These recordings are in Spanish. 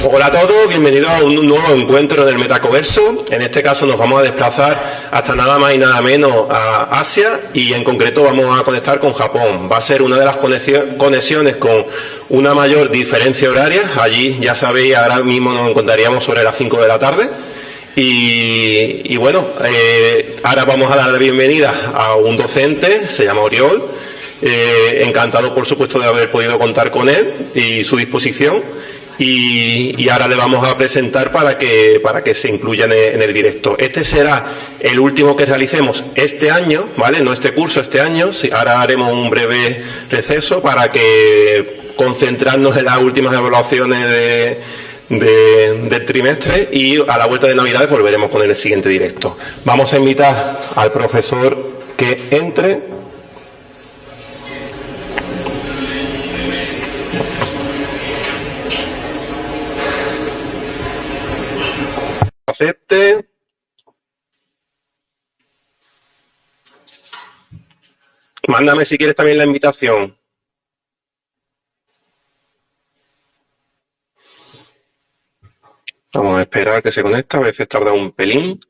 Hola a todos, bienvenidos a un nuevo encuentro del Metacoverso. En este caso nos vamos a desplazar hasta nada más y nada menos a Asia y en concreto vamos a conectar con Japón. Va a ser una de las conexiones con una mayor diferencia horaria. Allí, ya sabéis, ahora mismo nos encontraríamos sobre las 5 de la tarde. Y bueno, ahora vamos a dar la bienvenida a un docente, se llama Oriol. Encantado, por supuesto, de haber podido contar con él y su disposición. Y ahora le vamos a presentar para que se incluya en el directo. Este será el último que realicemos este año, ¿vale? No este curso, este año. Ahora haremos un breve receso para que concentrarnos en las últimas evaluaciones del trimestre y a la vuelta de Navidades volveremos con el siguiente directo. Vamos a invitar al profesor que entre. Acepte. Mándame si quieres también la invitación. Vamos a esperar que se conecte, a veces tarda un pelín.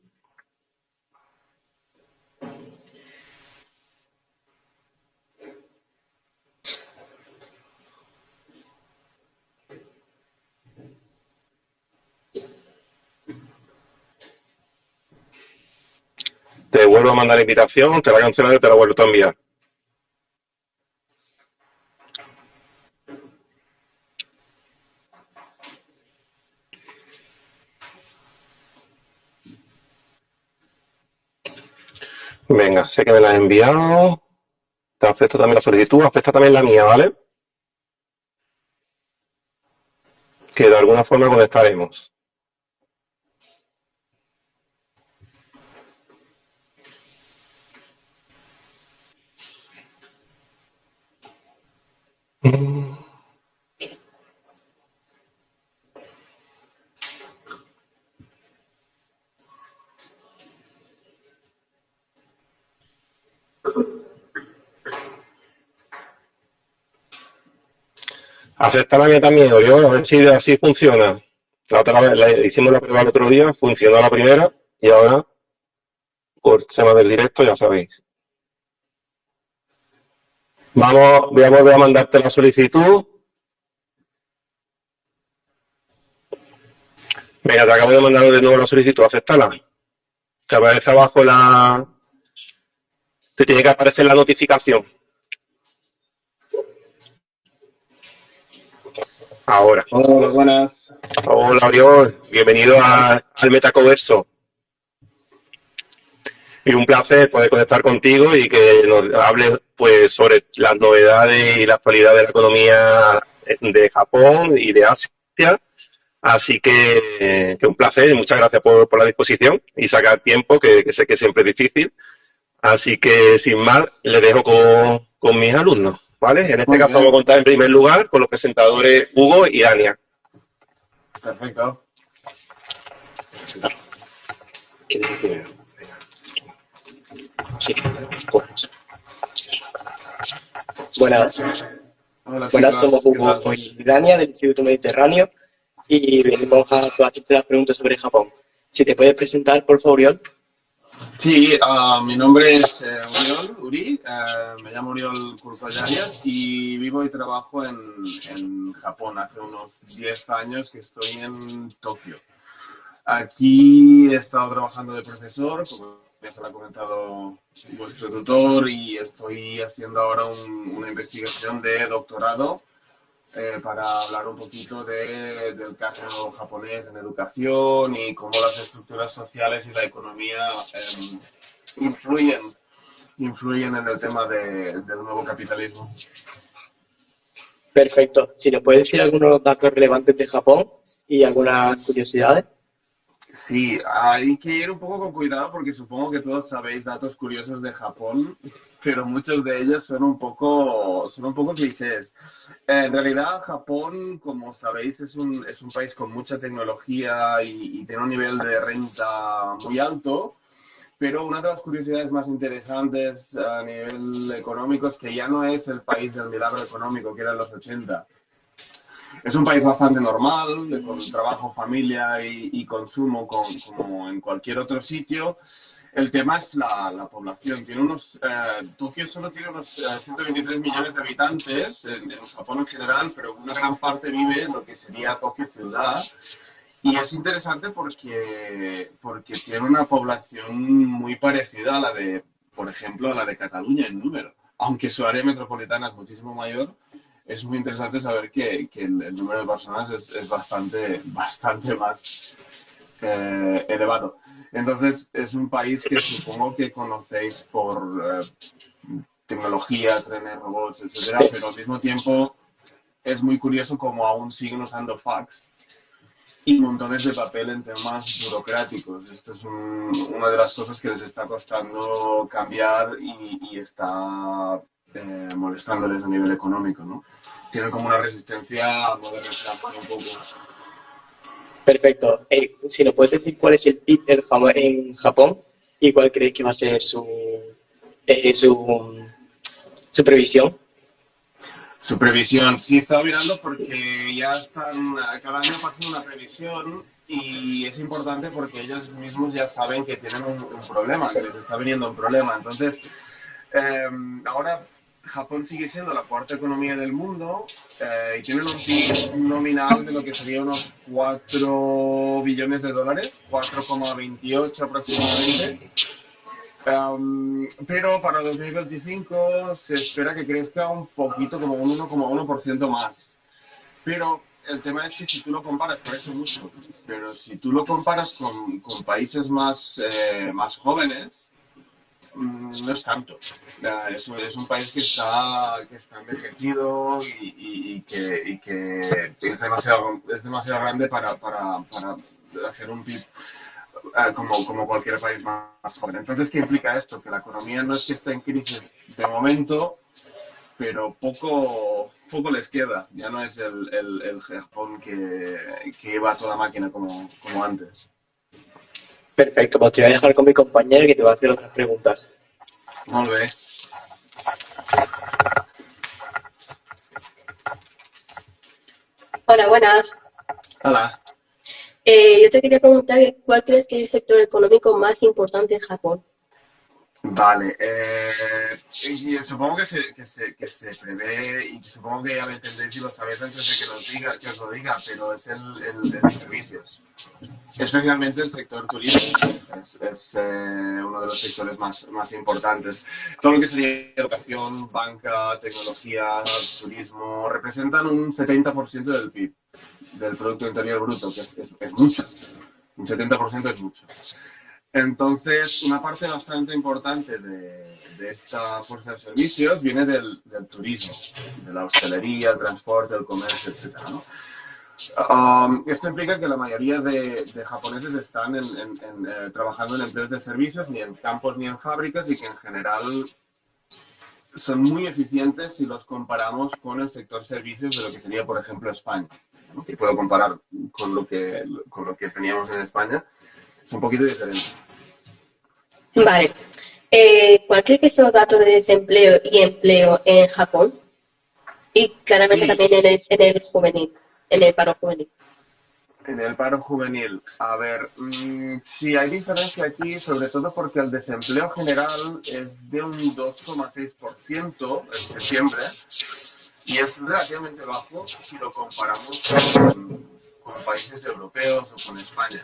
Te vuelvo a mandar la invitación, te la he cancelado y te la vuelvo a enviar. Venga, sé que me la has enviado. Te acepto también la solicitud, acepta también la mía, ¿vale? Que de alguna forma conectaremos. Acepta la mía también, Oriol, a ver si así funciona. La otra vez hicimos la prueba el otro día, funcionó la primera y ahora, por tema del directo, ya sabéis. Voy a volver a mandarte la solicitud. Venga, te acabo de mandar de nuevo la solicitud, acéptala. Te aparece abajo te tiene que aparecer la notificación. Ahora. Hola, buenas. Hola, Oriol. Bienvenido al Metacoverso. Y un placer poder conectar contigo y que nos hables pues, sobre las novedades y la actualidad de la economía de Japón y de Asia. Así que un placer y muchas gracias por la disposición y sacar tiempo, que sé que siempre es difícil. Así que, sin más, le dejo con mis alumnos, ¿vale? En este caso vamos a contar en primer lugar con los presentadores Hugo y Ania. Perfecto. Sí, Buenas, Hola, buenas, chicos. somos Hugo y Dania del Instituto Mediterráneo y venimos a hacerte las preguntas sobre Japón. Si te puedes presentar, por favor, Oriol. Sí, mi nombre es Oriol Uri, me llamo Oriol Kurkoyarias y vivo y trabajo en Japón. Hace unos 10 años que estoy en Tokio. Aquí he estado trabajando de profesor, como ya se lo ha comentado vuestro tutor, y estoy haciendo ahora una investigación de doctorado para hablar un poquito del caso japonés en educación y cómo las estructuras sociales y la economía influyen en el tema del nuevo capitalismo. Perfecto. Si nos puedes decir algunos datos relevantes de Japón y algunas curiosidades. Sí, hay que ir un poco con cuidado porque supongo que todos sabéis datos curiosos de Japón, pero muchos de ellos son un poco clichés. En realidad, Japón, como sabéis, es un país con mucha tecnología y tiene un nivel de renta muy alto, pero una de las curiosidades más interesantes a nivel económico es que ya no es el país del milagro económico que era en los 80. Es un país bastante normal, con trabajo, familia y consumo como en cualquier otro sitio. El tema es la población. Tokio solo tiene unos 123 millones de habitantes, en Japón en general, pero una gran parte vive en lo que sería Tokio ciudad. Y es interesante porque tiene una población muy parecida a la de, por ejemplo, a la de Cataluña en número. Aunque su área metropolitana es muchísimo mayor, es muy interesante saber que el número de personas es bastante más elevado. Entonces, es un país que supongo que conocéis por tecnología, trenes, robots, etcétera, pero al mismo tiempo es muy curioso cómo aún siguen usando fax y montones de papel en temas burocráticos. Esto es una de las cosas que les está costando cambiar y está molestándoles a nivel económico, ¿no? Tienen como una resistencia a modernizar un poco. Perfecto. Si nos puedes decir cuál es el PIB en Japón y cuál crees que va a ser su previsión. Su previsión, sí, he estado mirando porque ya están, cada año pasan una previsión y es importante porque ellos mismos ya saben que tienen un problema, que les está viniendo un problema. Entonces, ahora Japón sigue siendo la cuarta economía del mundo y tienen un PIB nominal de lo que sería unos 4 billones de dólares, 4,28 aproximadamente. Pero para 2025 se espera que crezca un poquito, como un 1,1% más. Pero el tema es que si tú lo comparas, parece mucho, pero si tú lo comparas con países más jóvenes, no es tanto. Es un país que está envejecido y que es demasiado grande para hacer un PIB como cualquier país más joven. Entonces, ¿qué implica esto? Que la economía no es que esté en crisis de momento, pero poco les queda. Ya no es el Japón que iba a toda máquina como antes. Perfecto, pues te voy a dejar con mi compañero que te va a hacer otras preguntas. Molt bé. Hola, buenas. Hola. Yo te quería preguntar cuál crees que es el sector económico más importante en Japón. Vale, y supongo que se prevé, y supongo que ya lo entendéis y lo sabéis antes de que os lo diga, pero es el servicios. Especialmente el sector turismo es uno de los sectores más importantes. Todo lo que sería educación, banca, tecnología, turismo, representan un 70% del PIB, del Producto Interior Bruto, que es mucho. Un 70% es mucho. Entonces, una parte bastante importante de esta fuerza de servicios viene del turismo, de la hostelería, el transporte, el comercio, etc., ¿no? Esto implica que la mayoría de japoneses están trabajando en empleos de servicios, ni en campos ni en fábricas, y que en general son muy eficientes si los comparamos con el sector servicios de lo que sería, por ejemplo, España, ¿no? Y puedo comparar con lo que teníamos en España. Es un poquito diferente. Vale. ¿Cuál crees que son los datos de desempleo y empleo en Japón? Y claramente Sí. también en el juvenil, en el paro juvenil. En el paro juvenil, a ver, sí hay diferencia aquí, sobre todo porque el desempleo general es de un 2,6% en septiembre y es relativamente bajo si lo comparamos con países europeos o con España.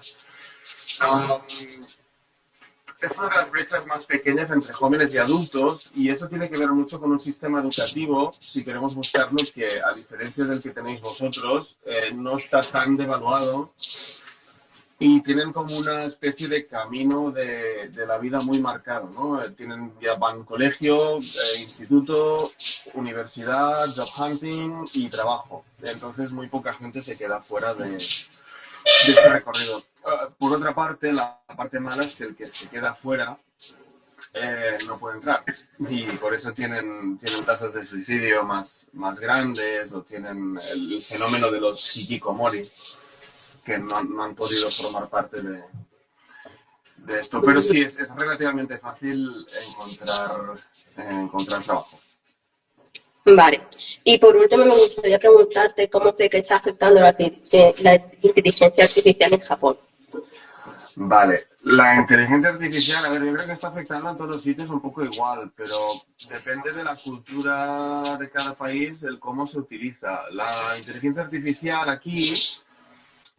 Es una de las brechas más pequeñas entre jóvenes y adultos y eso tiene que ver mucho con un sistema educativo, si queremos buscarlo, que a diferencia del que tenéis vosotros, no está tan devaluado y tienen como una especie de camino de la vida muy marcado, ¿no? Ya van colegio, instituto, universidad, job hunting y trabajo. Entonces muy poca gente se queda fuera de este recorrido. Por otra parte, la parte mala es que el que se queda fuera no puede entrar y por eso tienen tasas de suicidio más grandes o tienen el fenómeno de los hikikomori, que no han podido formar parte de esto. Pero sí, es relativamente fácil encontrar trabajo. Vale. Y por último, me gustaría preguntarte cómo cree que está afectando la inteligencia artificial en Japón. Vale, la inteligencia artificial, a ver, yo creo que está afectando en todos los sitios un poco igual, pero depende de la cultura de cada país el cómo se utiliza. La inteligencia artificial aquí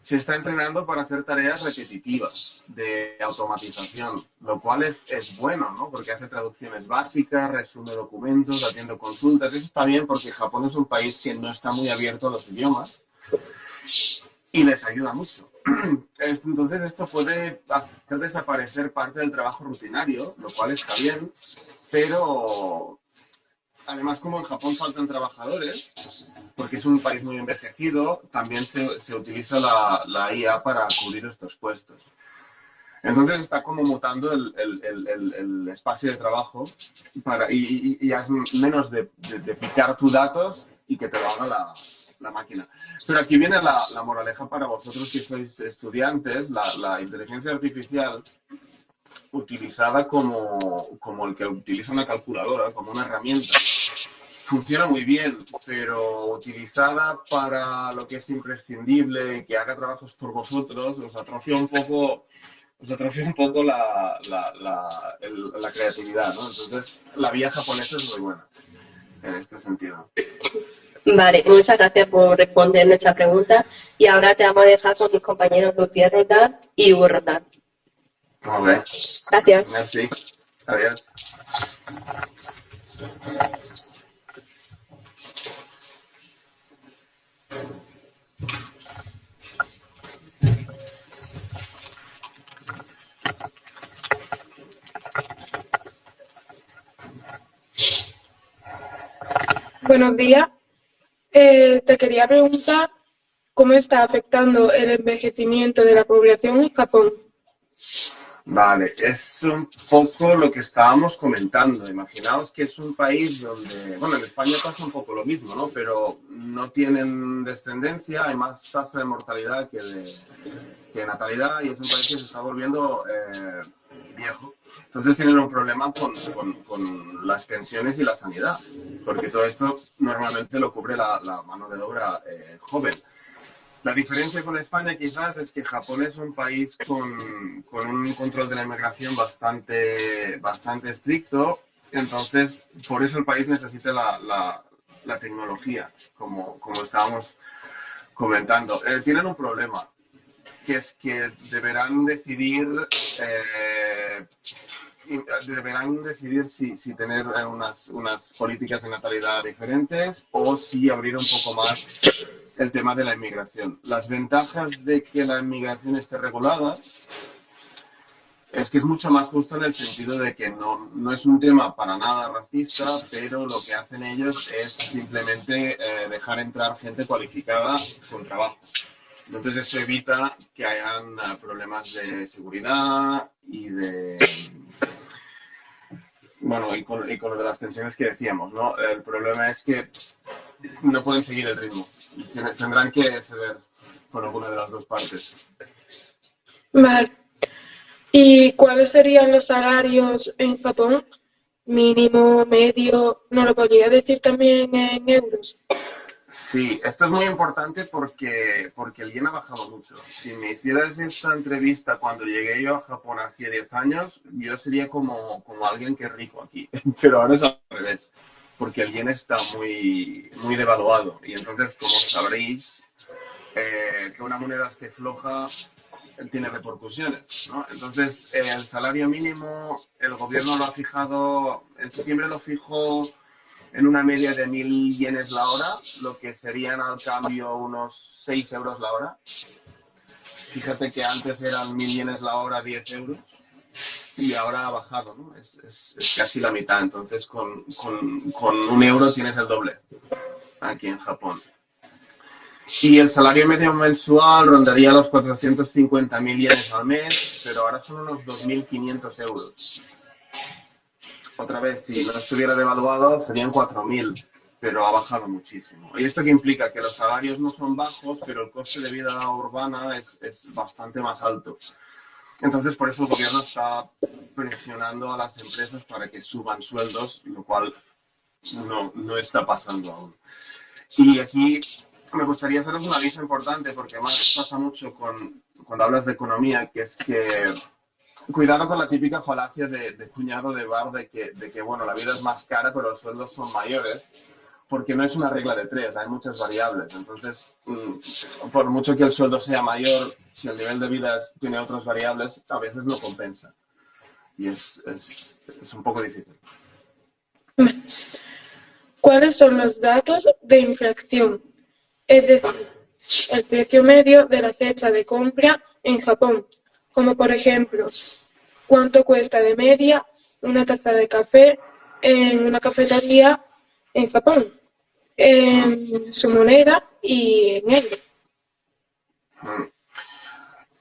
se está entrenando para hacer tareas repetitivas de automatización, lo cual es bueno, ¿no? Porque hace traducciones básicas, resume documentos, atiende consultas. Eso está bien porque Japón es un país que no está muy abierto a los idiomas y les ayuda mucho. Entonces esto puede hacer desaparecer parte del trabajo rutinario, lo cual está bien, pero además como en Japón faltan trabajadores, porque es un país muy envejecido, también se utiliza la IA para cubrir estos puestos. Entonces está como mutando el espacio de trabajo y ya es menos de picar tus datos y que te lo haga la máquina. Pero aquí viene la moraleja para vosotros que sois estudiantes. La inteligencia artificial utilizada como el que utiliza una calculadora, como una herramienta, funciona muy bien, pero utilizada para lo que es imprescindible, que haga trabajos por vosotros, os atrofia un poco la creatividad, ¿no? Entonces, la vía japonesa es muy buena en este sentido. Vale, muchas gracias por responder nuestra pregunta. Y ahora te vamos a dejar con mis compañeros Lucía Roldán y Hugo Roldán. Molt bé. Gracias. Merci. Adiós. Buenos días. Te quería preguntar cómo está afectando el envejecimiento de la población en Japón. Vale, es un poco lo que estábamos comentando. Imaginaos que es un país donde, bueno, en España pasa un poco lo mismo, ¿no? Pero no tienen descendencia, hay más tasa de mortalidad que de natalidad y es un país que se está volviendo viejo. Entonces tienen un problema con las pensiones y la sanidad, porque todo esto normalmente lo cubre la mano de obra joven. La diferencia con España quizás es que Japón es un país con un control de la inmigración bastante estricto, entonces por eso el país necesita la tecnología, como estábamos comentando. Tienen un problema, que es que deberán decidir si tener unas políticas de natalidad diferentes o si abrir un poco más el tema de la inmigración. Las ventajas de que la inmigración esté regulada es que es mucho más justo en el sentido de que no es un tema para nada racista, pero lo que hacen ellos es simplemente dejar entrar gente cualificada con trabajo. Entonces eso evita que hayan problemas de seguridad y bueno, y con lo de las pensiones que decíamos, ¿no? El problema es que no pueden seguir el ritmo. Tendrán que ceder por alguna de las dos partes. Vale. ¿Y cuáles serían los salarios en Japón? Mínimo, medio, ¿no lo podría decir también en euros? Sí, esto es muy importante porque el yen ha bajado mucho. Si me hicieras esta entrevista cuando llegué yo a Japón hace 10 años, yo sería como alguien que es rico aquí. Pero ahora es al revés, porque el yen está muy devaluado. Y entonces, como sabréis, que una moneda esté floja tiene repercusiones, ¿no? Entonces, el salario mínimo, el gobierno lo ha fijado, en septiembre lo fijó en una media de 1.000 yenes la hora, lo que serían al cambio unos 6 euros la hora. Fíjate que antes eran 1.000 yenes la hora, 10 euros, y ahora ha bajado, ¿no? Es casi la mitad, entonces con 1 euro tienes el doble aquí en Japón. Y el salario medio mensual rondaría los 450.000 yenes al mes, pero ahora son unos 2.500 euros. Otra vez, si no estuviera devaluado, serían 4.000, pero ha bajado muchísimo. ¿Y esto qué implica? Que los salarios no son bajos, pero el coste de vida urbana es bastante más alto. Entonces, por eso el gobierno está presionando a las empresas para que suban sueldos, lo cual no está pasando aún. Y aquí me gustaría haceros un aviso importante, porque además pasa mucho cuando hablas de economía, que es que cuidado con la típica falacia de cuñado de bar de que, bueno, la vida es más cara, pero los sueldos son mayores, porque no es una regla de tres, hay muchas variables. Entonces, por mucho que el sueldo sea mayor, si el nivel de vida tiene otras variables, a veces no compensa. Y es un poco difícil. ¿Cuáles son los datos de inflación? Es decir, el precio medio de la cesta de compra en Japón, como por ejemplo, cuánto cuesta de media una taza de café en una cafetería en Japón, en su moneda y en euro.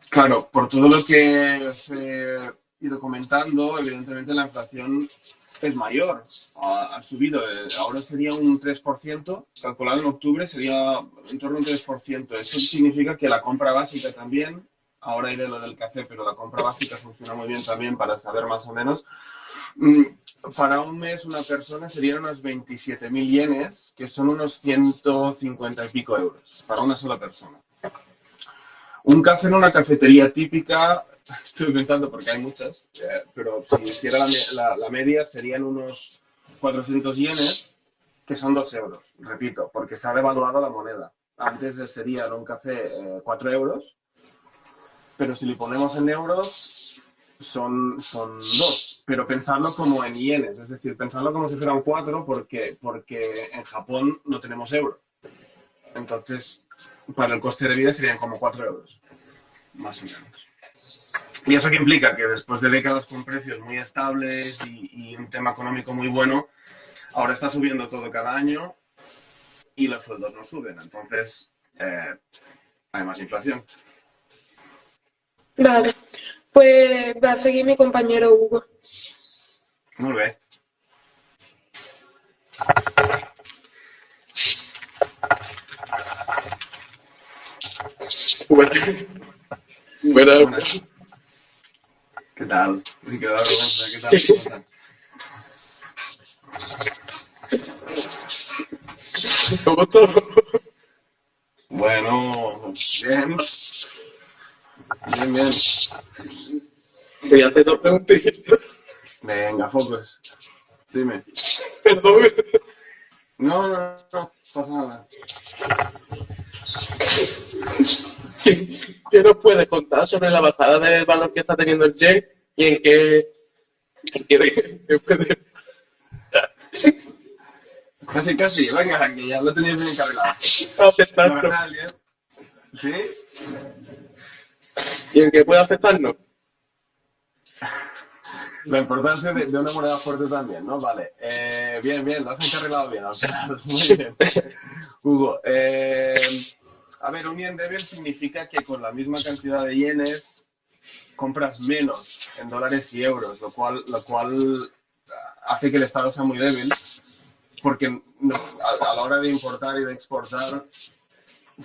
Claro, por todo lo que os he ido comentando, evidentemente la inflación es mayor, ha subido. Ahora sería un 3%, calculado en octubre sería en torno a un 3%. Eso significa que la compra básica también, ahora iré lo del café, pero la compra básica funciona muy bien también para saber más o menos. Para un mes una persona serían unas 27.000 yenes, que son unos 150 y pico euros, para una sola persona. Un café en una cafetería típica, estoy pensando porque hay muchas, pero si hiciera la media serían unos 400 yenes, que son 2 euros, repito, porque se ha devaluado la moneda. Antes serían un café 4 euros, pero si le ponemos en euros son 2. Pero pensarlo como en yenes, es decir, pensarlo como si fueran 4 porque en Japón no tenemos euro. Entonces, para el coste de vida serían como 4 euros, más o menos. ¿Y eso qué implica? Que después de décadas con precios muy estables y un tema económico muy bueno, ahora está subiendo todo cada año y los sueldos no suben. Entonces, hay más inflación. Vale, pues va a seguir mi compañero Hugo. Muy bien. Buenas. ¿Qué tal? Uy, qué vergüenza. ¿Qué tal? ¿Cómo están? ¿Cómo estás? Bueno, bien. Bien. Te voy a hacer 2 preguntitas. Venga, focus. Dime. Perdón. No pasa nada. ¿Qué nos puedes contar sobre la bajada del valor que está teniendo el yen y en qué puede Casi. Venga, que ya lo tenéis bien encargado. afectarnos? La verdad, bien. ¿Sí? ¿Y en qué puede afectarnos? La importancia de una moneda fuerte también, ¿no? Vale. Bien, lo has encarrilado bien. Muy bien. Hugo, a ver, un yen débil significa que con la misma cantidad de yenes compras menos en dólares y euros, lo cual hace que el Estado sea muy débil, porque a la hora de importar y de exportar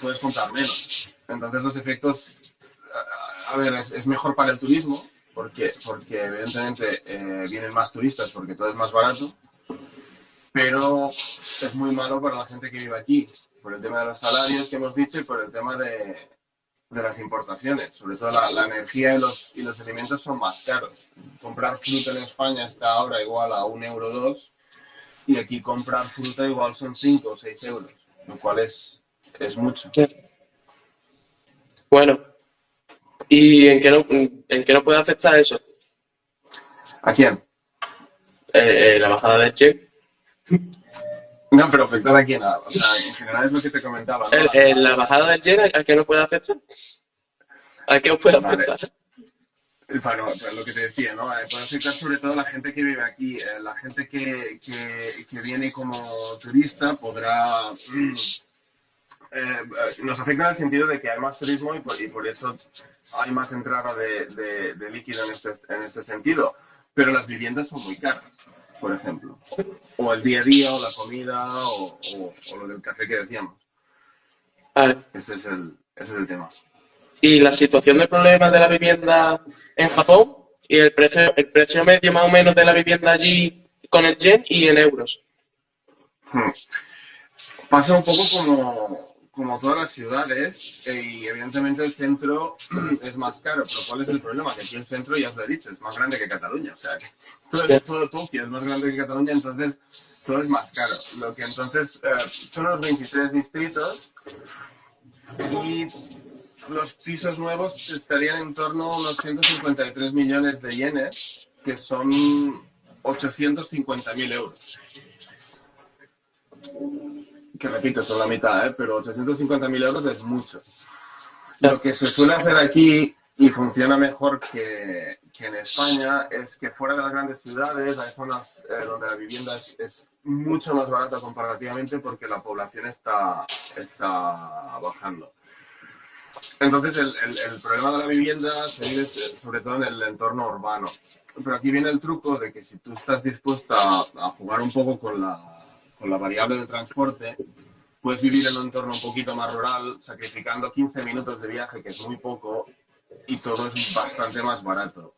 puedes comprar menos. Entonces los efectos, a ver, es mejor para el turismo, porque evidentemente vienen más turistas porque todo es más barato, pero es muy malo para la gente que vive aquí, por el tema de los salarios que hemos dicho y por el tema de las importaciones. Sobre todo la energía y los alimentos son más caros. Comprar fruta en España está ahora igual a 1,2 euros y aquí comprar fruta igual son 5 o 6 euros, lo cual es mucho. Bueno, ¿y en qué no puede afectar eso? ¿A quién? La bajada del yen. No, pero afectar a quién. O sea, en general es lo que te comentaba, ¿no? La bajada del yen, ¿a qué no puede afectar? ¿A qué os puede Vale. afectar? Bueno, lo que te decía, ¿no? Puede afectar sobre todo a la gente que vive aquí. La gente que viene como turista podrá... nos afecta en el sentido de que hay más turismo y por eso hay más entrada de líquido en este sentido. Pero las viviendas son muy caras, por ejemplo. O el día a día, o la comida, o lo del café que decíamos. Vale. Ese es el tema. ¿Y la situación de problemas de la vivienda en Japón? ¿Y el precio medio más o menos de la vivienda allí con el yen y en euros? Hmm. Pasa un poco como todas las ciudades y evidentemente el centro es más caro, pero ¿cuál es el problema? Que aquí el centro, ya os lo he dicho, es más grande que Cataluña, o sea, que todo Tokio es más grande que Cataluña, entonces todo es más caro. Lo que entonces son los 23 distritos y los pisos nuevos estarían en torno a unos 153 millones de yenes, que son 850.000 euros. Que repito, son la mitad, pero 850.000 euros es mucho. Lo que se suele hacer aquí y funciona mejor que en España es que fuera de las grandes ciudades hay zonas donde la vivienda es mucho más barata comparativamente porque la población está bajando. Entonces el problema de la vivienda se vive sobre todo en el entorno urbano. Pero aquí viene el truco de que si tú estás dispuesta a jugar un poco con la variable de transporte, puedes vivir en un entorno un poquito más rural, sacrificando 15 minutos de viaje, que es muy poco, y todo es bastante más barato.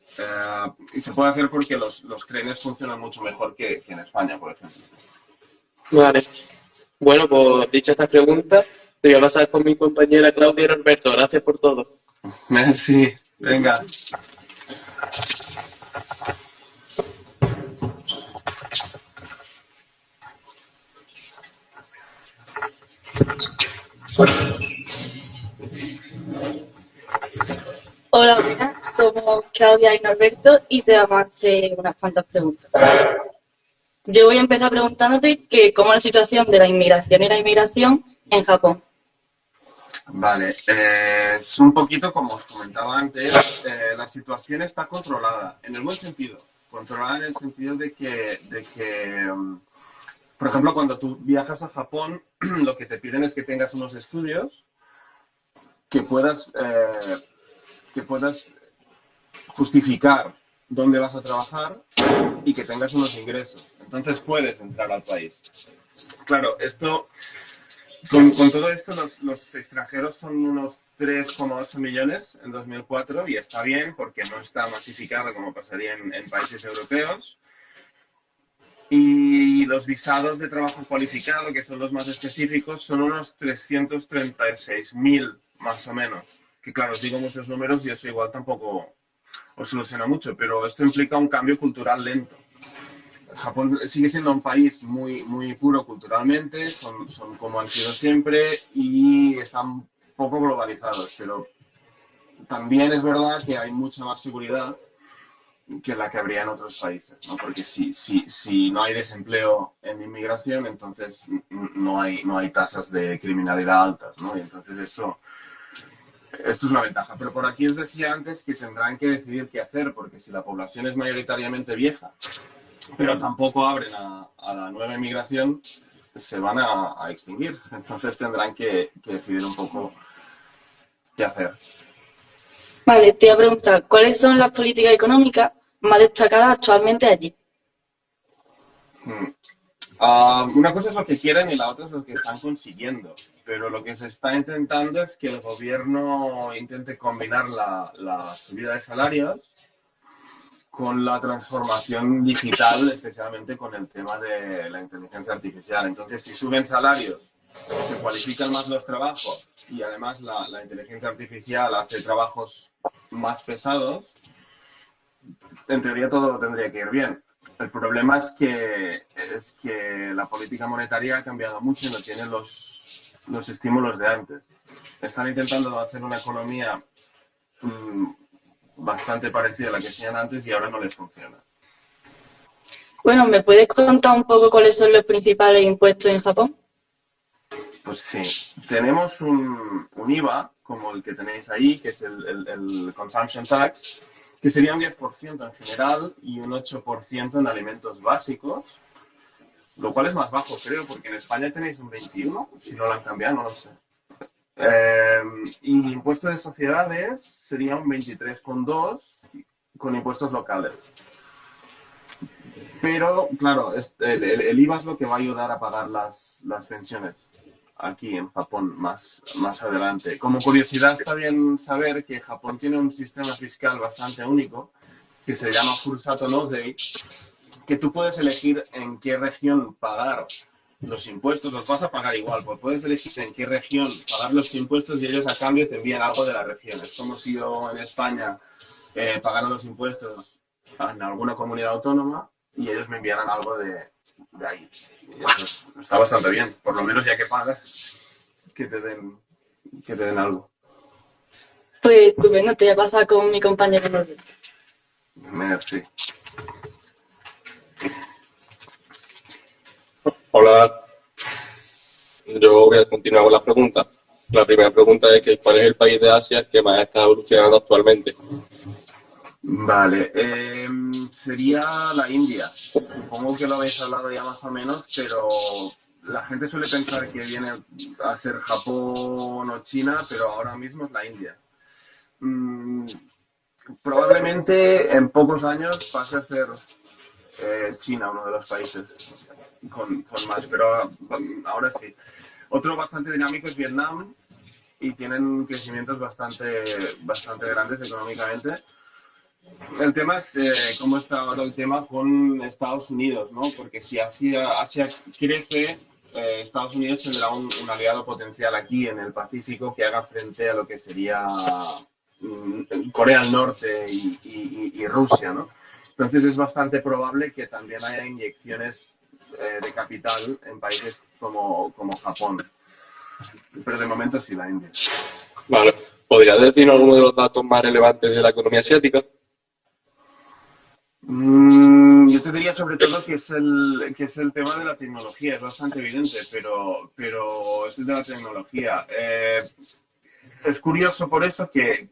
Y se puede hacer porque los trenes funcionan mucho mejor que en España, por ejemplo. Vale. Bueno, pues dicha esta pregunta, te voy a pasar con mi compañera Claudia y Roberto. Gracias por todo. Merci. Venga. Hola, buenas. Somos Claudia y Norberto y te vamos a hacer unas cuantas preguntas. Yo voy a empezar preguntándote que cómo es la situación de la inmigración y la inmigración en Japón. Vale, es un poquito como os comentaba antes, la situación está controlada, en el buen sentido, controlada en el sentido de que por ejemplo, cuando tú viajas a Japón, lo que te piden es que tengas unos estudios que puedas justificar dónde vas a trabajar y que tengas unos ingresos. Entonces puedes entrar al país. Claro, con todo esto los extranjeros son unos 3,8 millones en 2004 y está bien porque no está masificado como pasaría en países europeos. Y los visados de trabajo cualificado, que son los más específicos, son unos 336.000 más o menos. Que claro, os digo muchos números y eso igual tampoco os soluciona mucho, pero esto implica un cambio cultural lento. Japón sigue siendo un país muy, muy puro culturalmente, son como han sido siempre y están poco globalizados, pero también es verdad que hay mucha más seguridad que la que habría en otros países, ¿no? Porque si no hay desempleo en inmigración, entonces no hay tasas de criminalidad altas, ¿no? Y entonces esto es una ventaja. Pero por aquí os decía antes que tendrán que decidir qué hacer, porque si la población es mayoritariamente vieja, pero tampoco abren a la nueva inmigración, se van a extinguir. Entonces tendrán que decidir un poco qué hacer. Vale, te voy a preguntar, ¿cuáles son las políticas económicas más destacadas actualmente allí? Una cosa es lo que quieren y la otra es lo que están consiguiendo. Pero lo que se está intentando es que el gobierno intente combinar la subida de salarios con la transformación digital, especialmente con el tema de la inteligencia artificial. Entonces, si suben salarios, se cualifican más los trabajos y además la inteligencia artificial hace trabajos más pesados, en teoría todo tendría que ir bien. El problema es que la política monetaria ha cambiado mucho y no tiene los estímulos de antes. Están intentando hacer una economía bastante parecida a la que hacían antes y ahora no les funciona. Bueno, ¿me puedes contar un poco cuáles son los principales impuestos en Japón? Pues sí, tenemos un IVA, como el que tenéis ahí, que es el Consumption Tax, que sería un 10% en general y un 8% en alimentos básicos, lo cual es más bajo, creo, porque en España tenéis un 21%, si no lo han cambiado, no lo sé. Y impuesto de sociedades sería un 23,2% con impuestos locales. Pero, claro, el IVA es lo que va a ayudar a pagar las pensiones aquí en Japón más adelante. Como curiosidad, está bien saber que Japón tiene un sistema fiscal bastante único que se llama Furusato Nozei, que tú puedes elegir en qué región pagar los impuestos los vas a pagar igual, pues puedes elegir en qué región pagar los impuestos y ellos a cambio te envían algo de la región. Es como si yo en España pagara los impuestos en alguna comunidad autónoma y ellos me enviaran algo de ahí. Y eso está bastante bien, por lo menos ya que pagas, que te den algo. Pues estupendo, te voy a pasar con mi compañero Norberto. Merci. Hola, yo voy a continuar con las preguntas. La primera pregunta es que ¿cuál es el país de Asia que más está evolucionando actualmente? Vale, sería la India. Supongo que lo habéis hablado ya más o menos, pero la gente suele pensar que viene a ser Japón o China, pero ahora mismo es la India. Probablemente en pocos años pase a ser China uno de los países con más, pero ahora sí. Otro bastante dinámico es Vietnam y tienen crecimientos bastante grandes económicamente. El tema es cómo está ahora el tema con Estados Unidos, ¿no? Porque si Asia crece, Estados Unidos tendrá un aliado potencial aquí en el Pacífico que haga frente a lo que sería Corea del Norte y Rusia, ¿no? Entonces es bastante probable que también haya inyecciones de capital en países como Japón. Pero de momento sí, la India. Vale. ¿Podrías decir alguno de los datos más relevantes de la economía asiática? Yo te diría sobre todo que es el tema de la tecnología, es bastante evidente, pero es el de la tecnología. Es curioso por eso que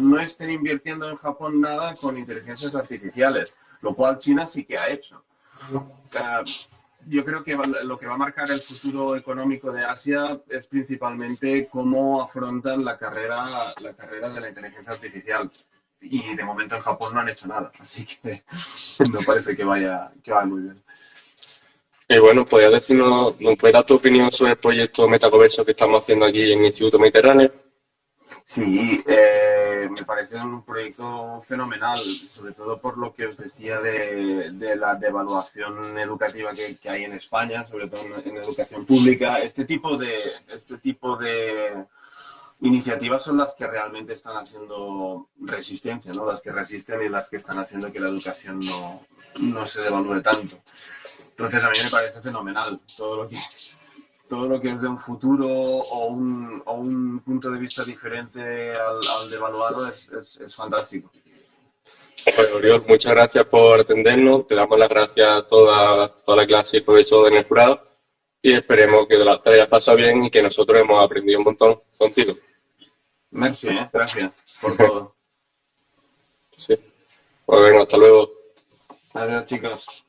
no estén invirtiendo en Japón nada con inteligencias artificiales, lo cual China sí que ha hecho. Yo creo que lo que va a marcar el futuro económico de Asia es principalmente cómo afrontan la carrera de la inteligencia artificial. Y de momento en Japón no han hecho nada, así que no parece que vaya muy bien. Y bueno, ¿podrías decirnos, nos puedes dar tu opinión sobre el proyecto Metacoverso que estamos haciendo aquí en el Instituto Mediterráneo? Sí, me parece un proyecto fenomenal, sobre todo por lo que os decía de la devaluación educativa que hay en España, sobre todo en educación pública. Este tipo de iniciativas son las que realmente están haciendo resistencia, ¿no? Las que resisten y las que están haciendo que la educación no se devalúe tanto. Entonces a mí me parece fenomenal todo lo que es de un futuro o un punto de vista diferente al devaluado es fantástico. Pues, Oriol, muchas gracias por atendernos. Te damos las gracias a toda la clase y profesor en el jurado y esperemos que te hayas pasado bien y que nosotros hemos aprendido un montón contigo. Merci, gracias por todo. Sí. Pues venga, hasta luego. Adiós, chicos.